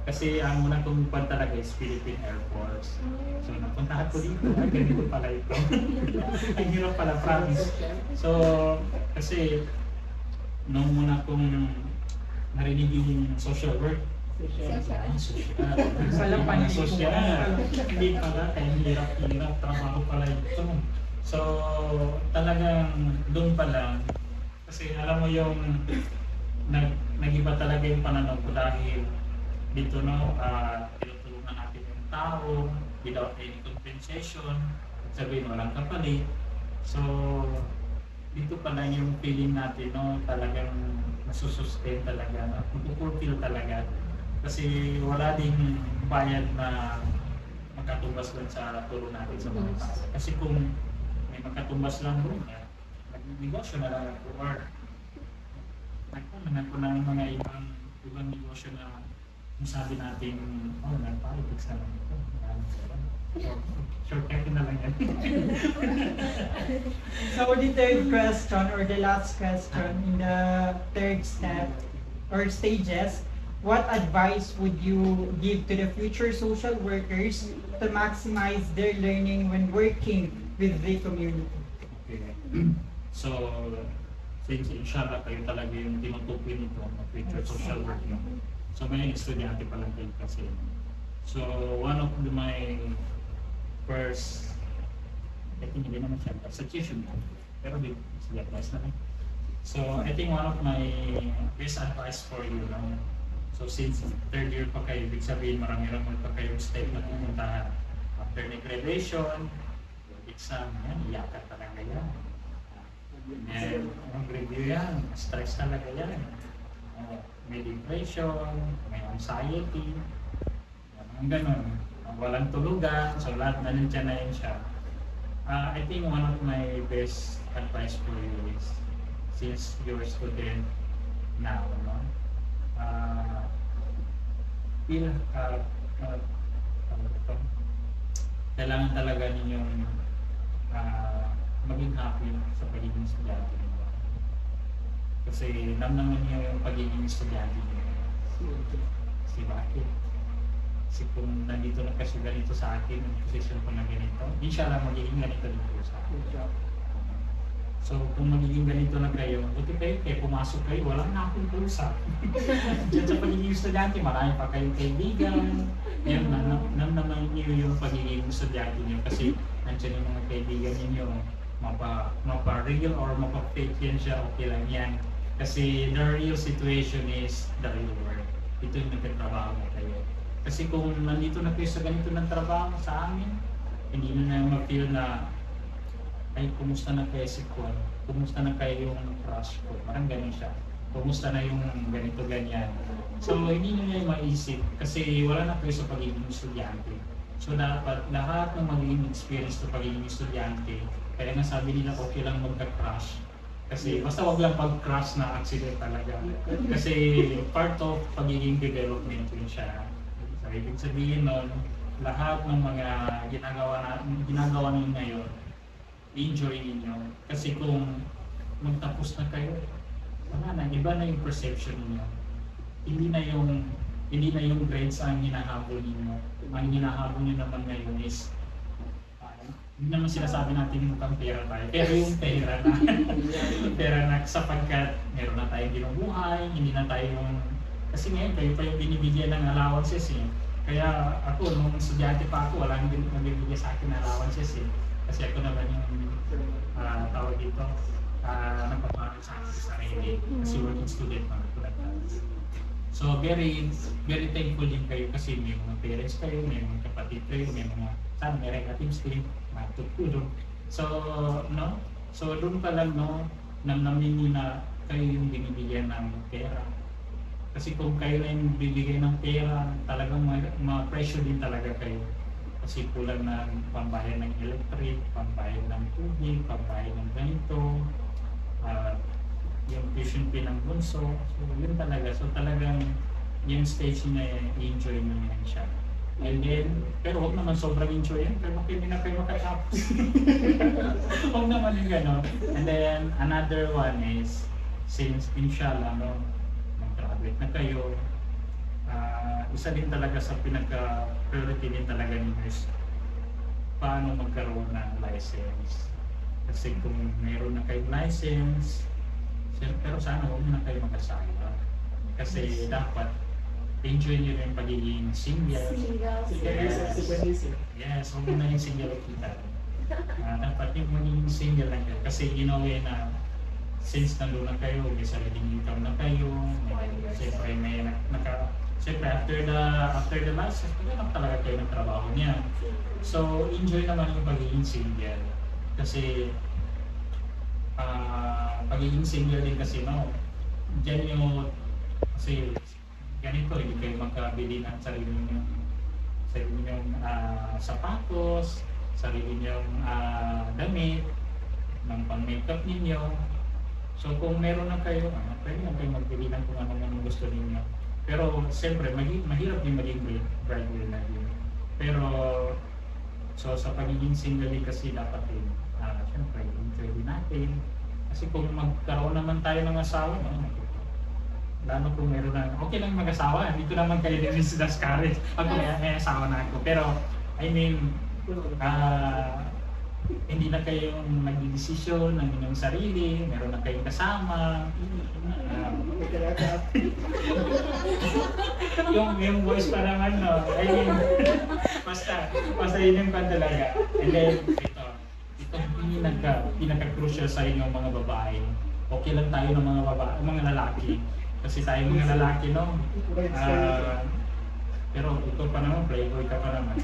kasi ang unang kong talaga is Philippine Air Force. So napunta ako dito, ay ganito pala ito. Ang hirap pala, promise. So, kasi nung muna kong narinig yung social work, social. Hindi pala, kaya hirap-hirap, trabaho pala ito. So, talagang doon pa lang, kasi alam mo yung nag-iba talaga yung pananaw ko dahil dito, no, tinutulungan natin yung tao without any compensation, sabihin walang kapalit. So, dito pa lang yung feeling natin, no, talagang nasusustain talaga, napupulfill talaga. Kasi wala ding bayad na magkatumbas lang sa turo natin sa mga tao. Kasi kung may magkatumbas lang doon, nag-negosyo na lang ako or Nagpunaan ko ng mga ibang negosyo na kung sabi natin, oh, nagpa-ipix na lang ito. So, shortcut na lang yan. So the third question or the last question in the third step or stages, what advice would you give to the future social workers to maximize their learning when working with the community? Okay. So, since inshallah kayo talaga yung tinutukoy nito, future social work, no? So, ngayon, estudyante pa lang kayo kasi. So, one of my first, I think hindi naman siya, suggestion mo. Pero di, sige, advice na lang. So, I think one of my best advice for you, no? So, since third year pa kayo, ibig sabihin marami-rami pa kayong step na pumuntahan. After the graduation, exam, yan, iyakat talaga yan. And ang review yan, stress talaga yan. May depression, may anxiety, ang ganun. Walang tulugan, so lahat na nandiyan na yun siya. I think one of my best advice for you is, since you're a student now, no? Kailangan talaga ninyong maging happy sa pagiging estudyante niyo. Kasi namnaman niyo yung pagiging estudyante niyo. Kasi bakit? Kasi kung nandito na kasi ganito sa akin, yung position ko na ganito, inshallah magiging ganito din po sa akin. So kung magiging ganito na kayo, buti kayo pumasok kayo, wala na akong pusa. Diyan sa pagiging estudyante, marami pa kayong kaibigan. Yan, namnaman niyo yung pagiging estudyante niyo kasi nandiyan yung mga kaibigan niyo, mapa-real or mapa-fake yan siya, okay lang yan. Kasi the real situation is the real world. Ito yung nagtatrabaho na kayo. Kasi kung nandito na kayo sa ganito ng trabaho sa amin, hindi na ma-feel na, ay, kumusta na kayo si Kwan? Kumusta na kayo yung crush ko? Parang ganun siya. Kumusta na yung ganito, ganyan. So, hindi nyo yung maisip kasi wala na kayo sa pagiging estudyante. So, dapat lahat ng magiging experience sa pagiging estudyante, kaya nga sabi nila okay lang magka-crush. Kasi basta wag lang pag-crush na accident talaga. Kasi part of pagiging development yun siya. So, ibig sabihin nun, lahat ng mga ginagawa ninyo ngayon, enjoy ninyo. Kasi kung magtapos na kayo, wala na, iba na yung perception ninyo. Hindi na yung grades ang hinahabol ninyo. Ang hinahabol nyo naman ngayon is hindi naman sinasabi natin mukhang pera tayo, pero yung pera na pera na sapagkat meron na tayong ginubuhay, hindi na tayong kasi ngayon kayo pa yung binibigyan ng allowances eh. Kaya ako, nung estudyante pa ako, walang nabibigyan sa akin ng allowances eh. Kasi ako naman yung tawag dito, nagpaparal sa akin sa sarili kasi working student na tulad natin. So very thankful din kayo kasi may mga parents kayo, may mga kapatid kayo, may mga sana may relatives kayo, matutulong. So, no? So, doon pa lang, no, namnamin nyo na kayo yung binibigyan ng pera. Kasi kung kayo na yung bibigyan ng pera, talagang ma-pressure din talaga kayo. Kasi kulang ng pambayad ng electric, pambayad ng tubig, pambayad ng ganito, yung tuition fee ng bunso. So, yun talaga. So, talagang yung stage na i-enjoy nyo yan siya. And then, pero huwag naman sobrang enjoy yan, pero hindi na kayo makatapos. Huwag naman yung gano'n. And then, another one is, since inshallah, no, mag-graduate na kayo, isa din talaga sa pinaka-priority din talaga ninyo is paano magkaroon ng license. Kasi kung mayroon na kayong license, pero sana huwag na kayo mag-asawa. Kasi dapat enjoy nyo yung pagiging single. Yes, huwag na yung single kita. Dapat yung magiging single lang kayo. Kasi in a way na since nandun na kayo, may sariling income na kayo, siyempre may siyempre after the license, maghanap talaga kayo ng trabaho niya. So, enjoy naman yung pagiging single. Kasi pagiging single din kasi, no, dyan yung, kasi ganito, hindi kayo magkabili ng sarili niyong sapatos, sarili niyong damit, ng pang-makeup ninyo. So kung meron na kayo, pwede na kayo magpili ng kung ano man gusto ninyo. Pero siyempre, mahirap din maging breadwinner din. Pero, so sa pagiging single din kasi dapat din, siyempre, enjoy din natin. Kasi kung magkaroon naman tayo ng asawa, lalo kung meron na, okay lang mag-asawa, dito naman kayo din sa discourage. Ako may asawa na ako. Pero, I mean, hindi na kayong nagdidesisyon ng inyong sarili, meron na kayong kasama. Yung voice pa naman, no? I mean, basta yun yung pan talaga. And then, ito pinaka-crucial sa inyong mga babae. Okay lang tayo ng mga babae, mga lalaki. Kasi tayo mga lalaki, no? Pero ito pa naman, playboy ka pa naman.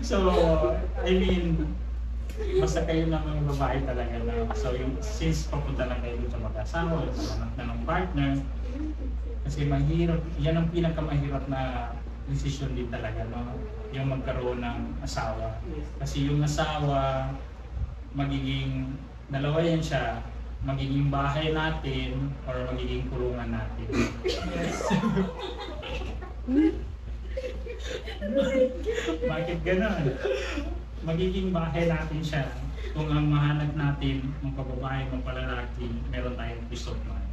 So, I mean, basta kayo na mga babae talaga na. So, since papunta lang kayo sa mag-asawa, sa anak na ng partner, kasi mahirap, yan ang pinakamahirap na decision din talaga, no? Yung magkaroon ng asawa. Kasi yung asawa, magiging, dalawa yan siya, magiging bahay natin or magiging kulungan natin. Yes. Bakit gano'n? Magiging bahay natin siya kung ang mahanap natin ng pababae, ng palalaki, meron tayong peace of mind.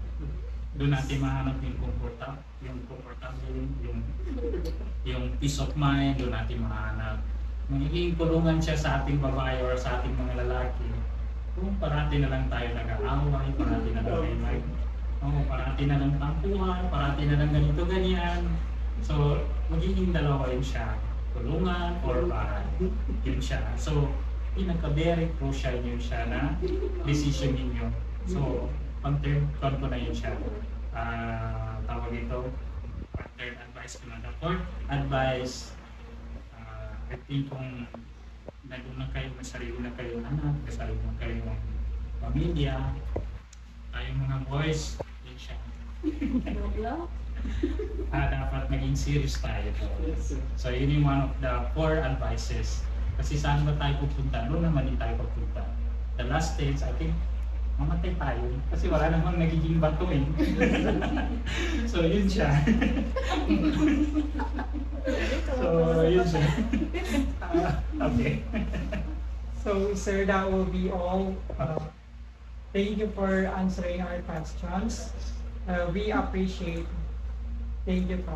Doon natin mahanap yung comfortable, yung peace of mind, doon natin mahanap. Magiging kulungan siya sa ating babae or sa ating mga lalaki. Kung parati na lang tayo nag-aaway, parati na lang parati na lang tampuhan, parati na lang ganito, ganyan. So, magiging dalawa yun siya, tulungan or bahay. Yun siya. So, pinaka-very crucial yun siya na decision ninyo. So, pang-third ko na yun siya. Tawag ito, third advice ko na. The fourth advice, I think kung nandun na kayo, may sarili na kayong anak, may sarili na kayong pamilya, tayong mga boys, yun siya. Dapat maging serious tayo. So yun yung one of the 4 advices. Kasi saan ba tayo pupunta? Doon naman din tayo pupunta. The last stage, I think, mamatay tayo. Kasi wala namang nagiging bato eh. So yun siya. So yun siya. Okay. So, sir, that will be all. Thank you for answering our questions. We appreciate. Thank you, po.